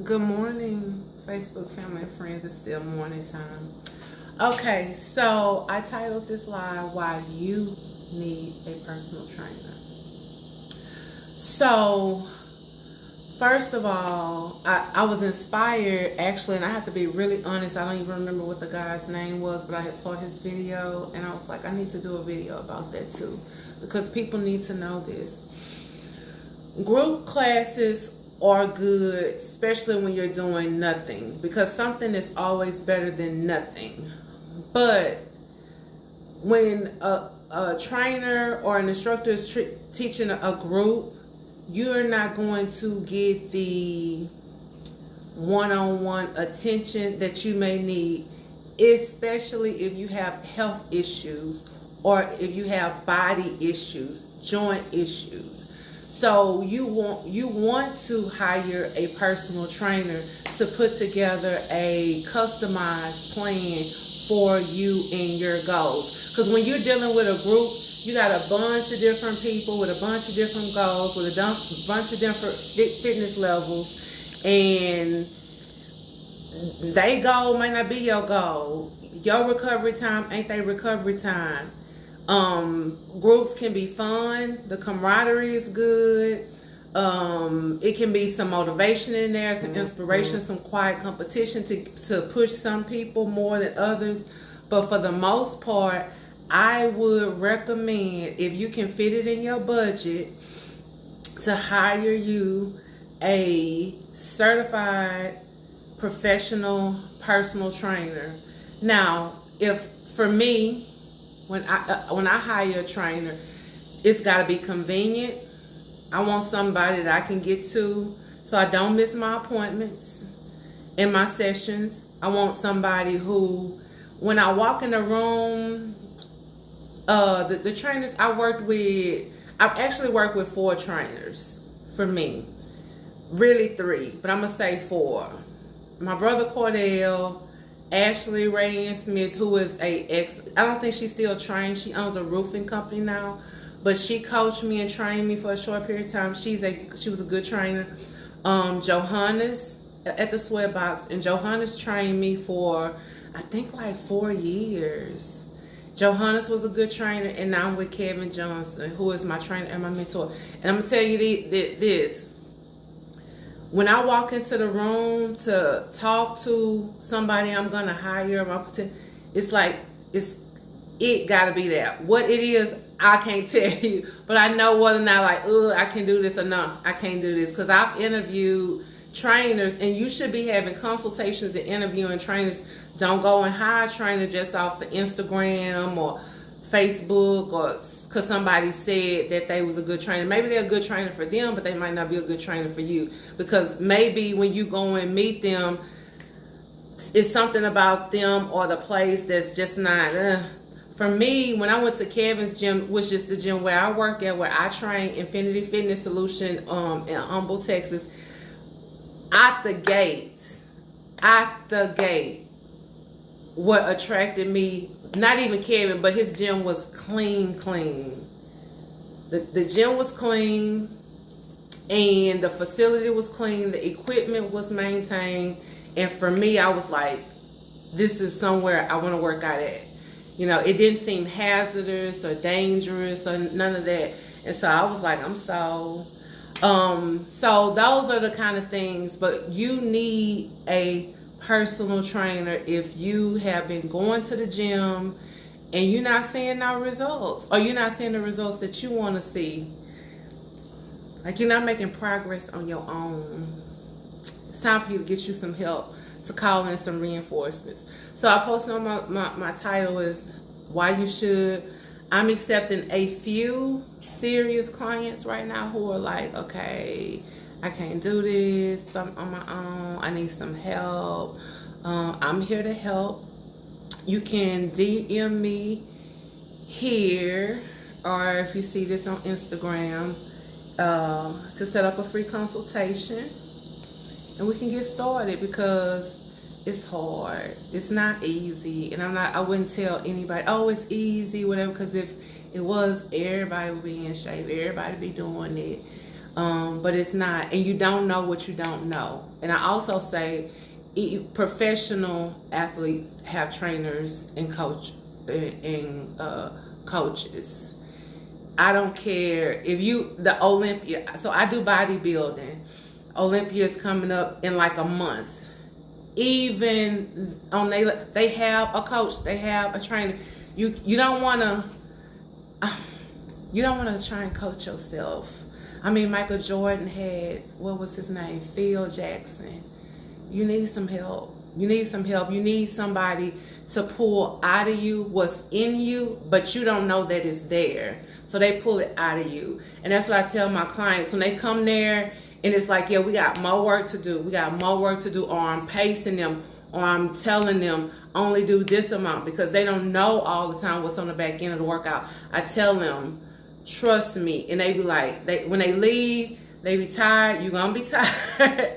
Good morning, Facebook family and friends. It's still morning time. Okay, so I titled this live Why You Need a Personal Trainer. So, first of all, I was inspired actually, and I have to be really honest. I don't even remember what the guy's name was, but I had saw his video and I was like, I need to do a video about that too because people need to know this. Group classes are good, especially when you're doing nothing, because something is always better than nothing. But when a trainer or an instructor is teaching a group, you're not going to get the one-on-one attention that you may need, especially if you have health issues or if you have body issues, joint issues. So you want to hire a personal trainer to put together a customized plan for you and your goals. Because when you're dealing with a group, you got a bunch of different people with a bunch of different goals, with a bunch of different fitness levels, and they goal might not be your goal. Your recovery time ain't their recovery time. Groups can be fun. The camaraderie is good. It can be some motivation in there, some inspiration, some quiet competition to push some people more than others. But for the most part, I would recommend, if you can fit it in your budget, to hire you a certified professional personal trainer. Now, if for me, when I hire a trainer, it's got to be convenient. I want somebody that I can get to so I don't miss my appointments and my sessions. I want somebody who, when I walk in the room, the trainers I've actually worked with 4 trainers for me. Really 3, but I'm going to say 4. My brother Cordell, Ashley Ray Smith, who is I don't think she's still trained. She owns a roofing company now, but she coached me and trained me for a short period of time. She was a good trainer. Johannes at the Sweatbox, and Johannes trained me for I think like 4 years. Johannes was a good trainer, and now I'm with Kevin Johnson, who is my trainer and my mentor. And I'm gonna tell you this. When I walk into the room to talk to somebody I'm going to hire, it's like, it got to be that. What it is, I can't tell you. But I know whether or not I can do this or no, I can't do this. Because I've interviewed trainers, and you should be having consultations and interviewing trainers. Don't go and hire a trainer just off of Instagram or Facebook or because somebody said that they was a good trainer. Maybe they're a good trainer for them, but they might not be a good trainer for you. Because maybe when you go and meet them, it's something about them or the place that's just not. For me, when I went to Kevin's gym, which is the gym where I work at, where I train, Infinity Fitness Solution in Humble, Texas, at the gate, what attracted me, not even Kevin, but his gym was clean. The gym was clean, and the facility was clean, the equipment was maintained, and for me, I was like, this is somewhere I want to work out at. You know, it didn't seem hazardous or dangerous or none of that, and so I was like, I'm sold. So those are the kind of things, but you need a personal trainer if you have been going to the gym and you're not seeing no results, or you're not seeing the results that you want to see. Like, you're not making progress on your own. It's time for you to get you some help, to call in some reinforcements. So I posted on my title is Why You Should. I'm accepting a few serious clients right now who are like, okay, I can't do this on my own. I need some help. I'm here to help. You can DM me here, or if you see this on Instagram, to set up a free consultation, and we can get started, because it's hard. It's not easy, and I wouldn't tell anybody, oh, it's easy, whatever, because if it was, everybody would be in shape. Everybody be doing it. But it's not, and you don't know what you don't know. And I also say professional athletes have trainers and coaches. I don't care if the Olympia. So I do bodybuilding. Olympia is coming up in like a month. Even on they have a coach, they have a trainer. You don't want to try and coach yourself. I mean, Michael Jordan had, what was his name? Phil Jackson. You need some help. You need some help. You need somebody to pull out of you what's in you, but you don't know that it's there. So they pull it out of you. And that's what I tell my clients when they come there and it's like, yeah, we got more work to do. We got more work to do, or I'm pacing them, or I'm telling them only do this amount, because they don't know all the time what's on the back end of the workout. I tell them, trust me. And they be like, when they leave, they be tired. You're going to be tired.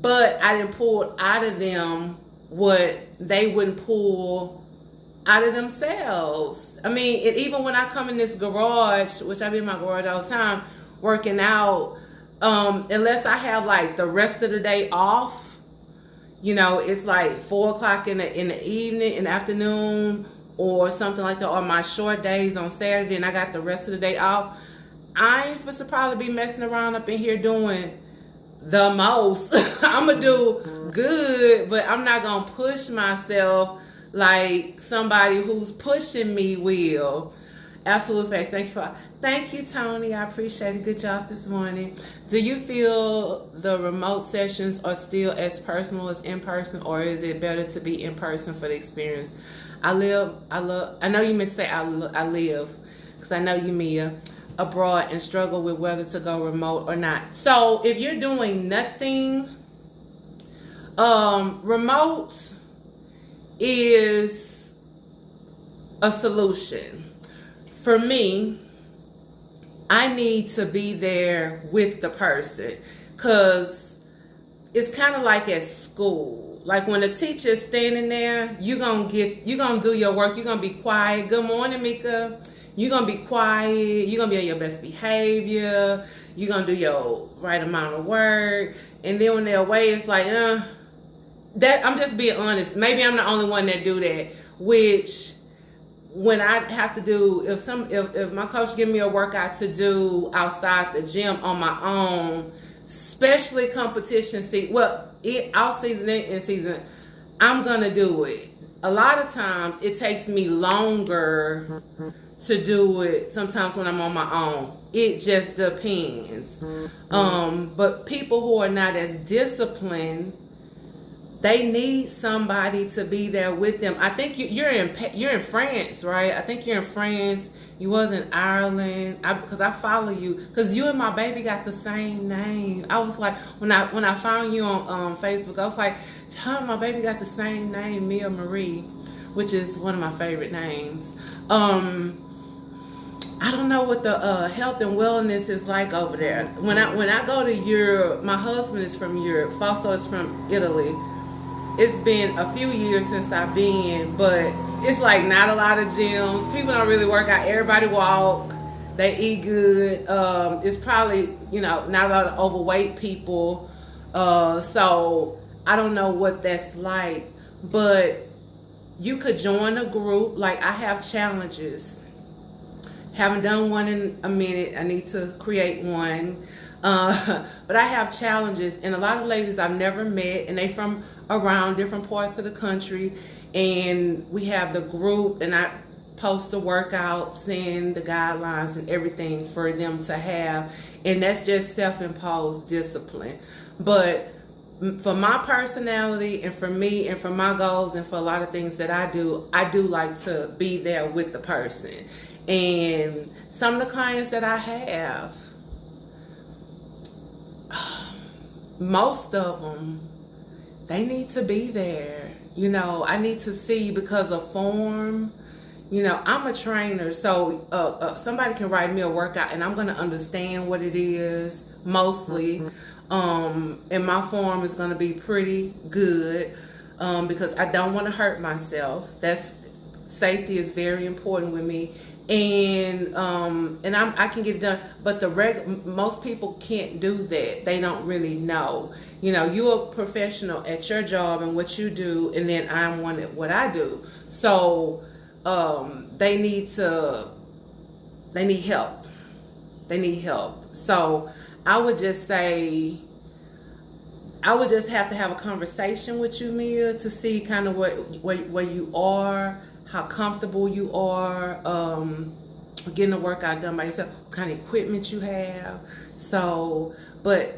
But I didn't pull out of them what they wouldn't pull out of themselves. I mean, even when I come in this garage, which I be in my garage all the time, working out, unless I have like the rest of the day off, it's like 4 o'clock in the evening, in the afternoon, or something like that, or my short days on Saturday and I got the rest of the day off, I ain't supposed to probably be messing around up in here doing the most. I'm going to do good, but I'm not going to push myself like somebody who's pushing me will. Absolute fact. Thank you, Tony. I appreciate it. Good job this morning. Do you feel the remote sessions are still as personal as in person, or is it better to be in person for the experience? I know you meant to say I live, because I know you, Mia, abroad and struggle with whether to go remote or not. So if you're doing nothing, remote is a solution. For me, I need to be there with the person, because it's kind of like at school. Like when the teacher's standing there, you're gonna do your work. You're gonna be quiet. Good morning, Mika. You're gonna be quiet. You're gonna be on your best behavior. You're gonna do your right amount of work. And then when they're away, it's like, that. I'm just being honest. Maybe I'm the only one that do that. Which, when I have to do, if my coach give me a workout to do outside the gym on my own, especially competition season, off season and in season, I'm gonna do it. A lot of times it takes me longer to do it sometimes when I'm on my own. It just depends. But people who are not as disciplined, they need somebody to be there with them. I think you're in France, right? I think you're in France. You was in Ireland, because I follow you, because you and my baby got the same name. I was like, when I found you on Facebook, I was like, her and my baby got the same name, Mia Marie, which is one of my favorite names. I don't know what the health and wellness is like over there. When I go to Europe, my husband is from Europe, Fausto is from Italy. It's been a few years since I've been, but it's like not a lot of gyms. People don't really work out. Everybody walk. They eat good. It's probably, not a lot of overweight people. So I don't know what that's like. But you could join a group. Like, I have challenges. Haven't done one in a minute. I need to create one. But I have challenges. And a lot of ladies I've never met, and they from around different parts of the country. And we have the group, and I post the workouts, send the guidelines and everything for them to have. And that's just self-imposed discipline. But for my personality and for me and for my goals and for a lot of things that I do like to be there with the person. And some of the clients that I have, most of them, they need to be there. I need to see, because of form. I'm a trainer, so somebody can write me a workout and I'm going to understand what it is mostly. And my form is going to be pretty good, because I don't want to hurt myself. Safety is very important with me. and I can get it done. But most people can't do that. They don't really know. You know, you're a professional at your job and what you do, and then I'm one at what I do. So they need help. They need help. So I would just say, I would just have to have a conversation with you, Mia, to see kind of where you are, how comfortable you are, getting the workout done by yourself, what kind of equipment you have. So, but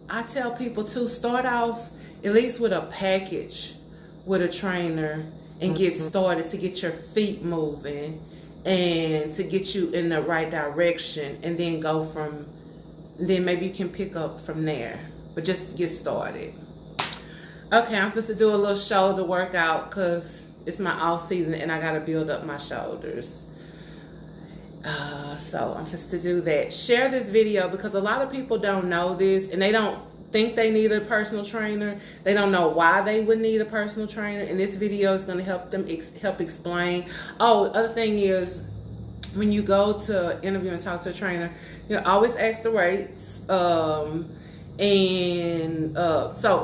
I tell people to start off at least with a package with a trainer and get started, to get your feet moving and to get you in the right direction, and then then maybe you can pick up from there. But just to get started. Okay, I'm supposed to do a little shoulder workout because it's my off season and I gotta build up my shoulders. So I'm supposed to do that. Share this video because a lot of people don't know this, and they don't think they need a personal trainer. They don't know why they would need a personal trainer, and this video is going to help them help explain. Oh, the other thing is, when you go to interview and talk to a trainer, you know, always ask the rates. So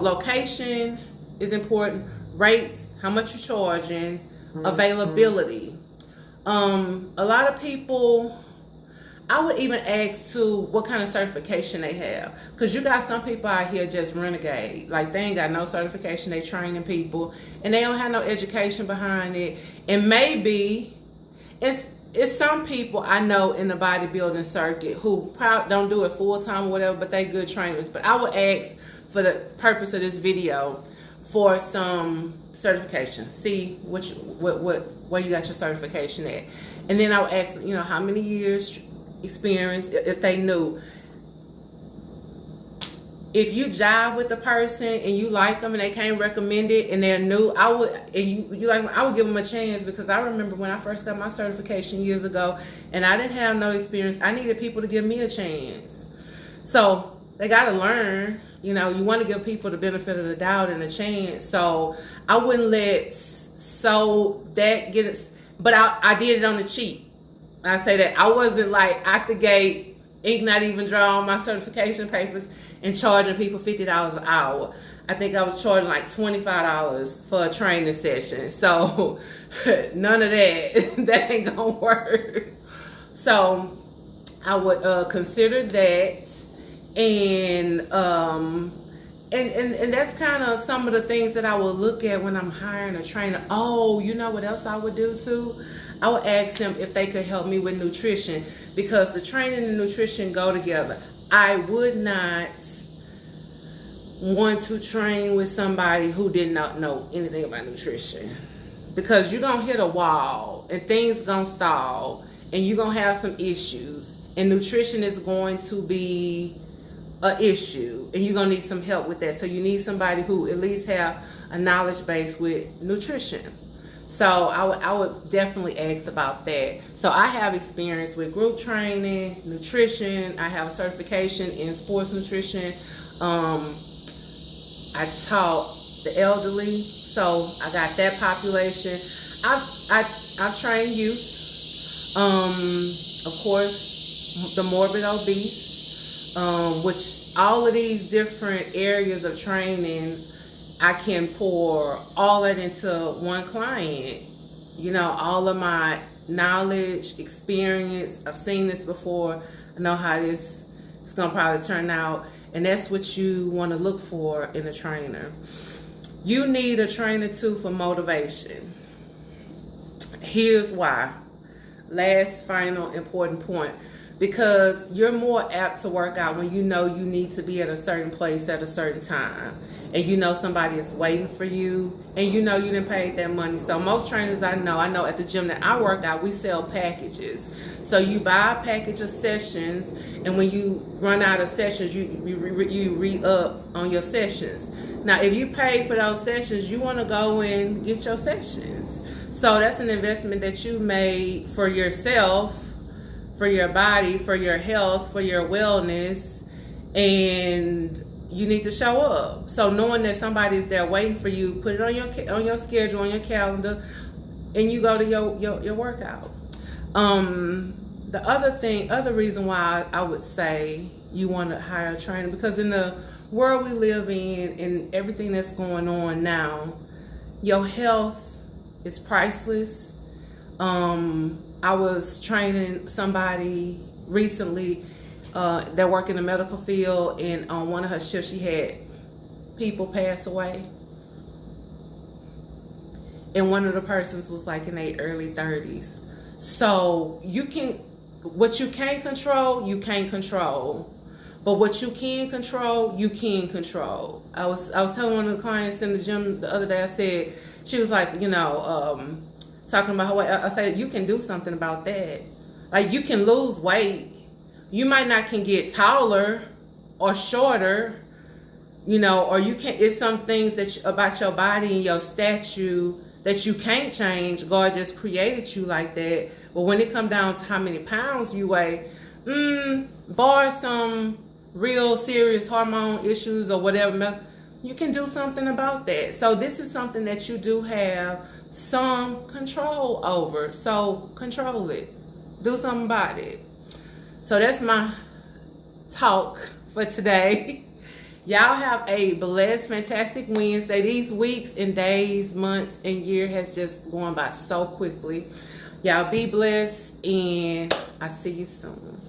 location is important, rates, how much you're charging, availability. A lot of people, I would even ask too what kind of certification they have, because you got some people out here just renegade, like they ain't got no certification, they training people and they don't have no education behind it. And maybe it's some people I know in the bodybuilding circuit who probably don't do it full time or whatever, but they good trainers. But I would ask, for the purpose of this video, for some certification. See where you got your certification at, and then I would ask, you know, how many years experience, if they knew. If you jive with the person and you like them and they can't recommend it and they're new, I would give them a chance, because I remember when I first got my certification years ago and I didn't have no experience. I needed people to give me a chance. So they got to learn. You know, you want to give people the benefit of the doubt and a chance. So I wouldn't let that get it. But I did it on the cheap. I say that I wasn't like out the gate, ink not even drawing my certification papers and charging people $50 an hour. I think I was charging like $25 for a training session. So none of that. That ain't gonna work. So I would consider that. And that's kind of some of the things that I would look at when I'm hiring a trainer. Oh, you know what else I would do too? I would ask them if they could help me with nutrition, because the training and nutrition go together. I would not want to train with somebody who did not know anything about nutrition, because you're going to hit a wall and things going to stall and you're going to have some issues, and nutrition is going to be an issue and you're going to need some help with that. So you need somebody who at least have a knowledge base with nutrition. So I would definitely ask about that. So I have experience with group training, nutrition. I have a certification in sports nutrition. I taught the elderly, so I got that population. I've trained youth. Of course, the morbid obese, which all of these different areas of training, I can pour all that into one client. You know, all of my knowledge, experience, I've seen this before. I know how this is going to probably turn out. And that's what you want to look for in a trainer. You need a trainer too for motivation. Here's why. Last, final, important point. Because you're more apt to work out when you know you need to be at a certain place at a certain time. And you know somebody is waiting for you. And you know you didn't pay that money. So most trainers I know at the gym that I work out, we sell packages. So you buy a package of sessions, and when you run out of sessions, you re-up on your sessions. Now, if you pay for those sessions, you want to go and get your sessions. So that's an investment that you made for yourself, for your body, for your health, for your wellness, and you need to show up. So knowing that somebody's there waiting for you, put it on your schedule, on your calendar, and you go to your workout. The other reason why I would say you want to hire a trainer, because in the world we live in and everything that's going on now, your health is priceless. I was training somebody recently that work in the medical field, and on one of her shifts she had people pass away, and one of the persons was like in their early 30s. So what you can't control, you can't control. But what you can control, you can control. I was telling one of the clients in the gym the other day, I said, she was like, talking about her weight. I said, you can do something about that. Like, you can lose weight. You might not can get taller or shorter, or you can, it's some things about your body and your statue that you can't change. God just created you like that. But when it comes down to how many pounds you weigh, bar some real serious hormone issues or whatever, you can do something about that. So this is something that you do have some control over. So control it. Do something about it. So that's my talk for today. Y'all have a blessed, fantastic Wednesday. These weeks and days, months, and year has just gone by so quickly. Y'all be blessed, and I'll see you soon.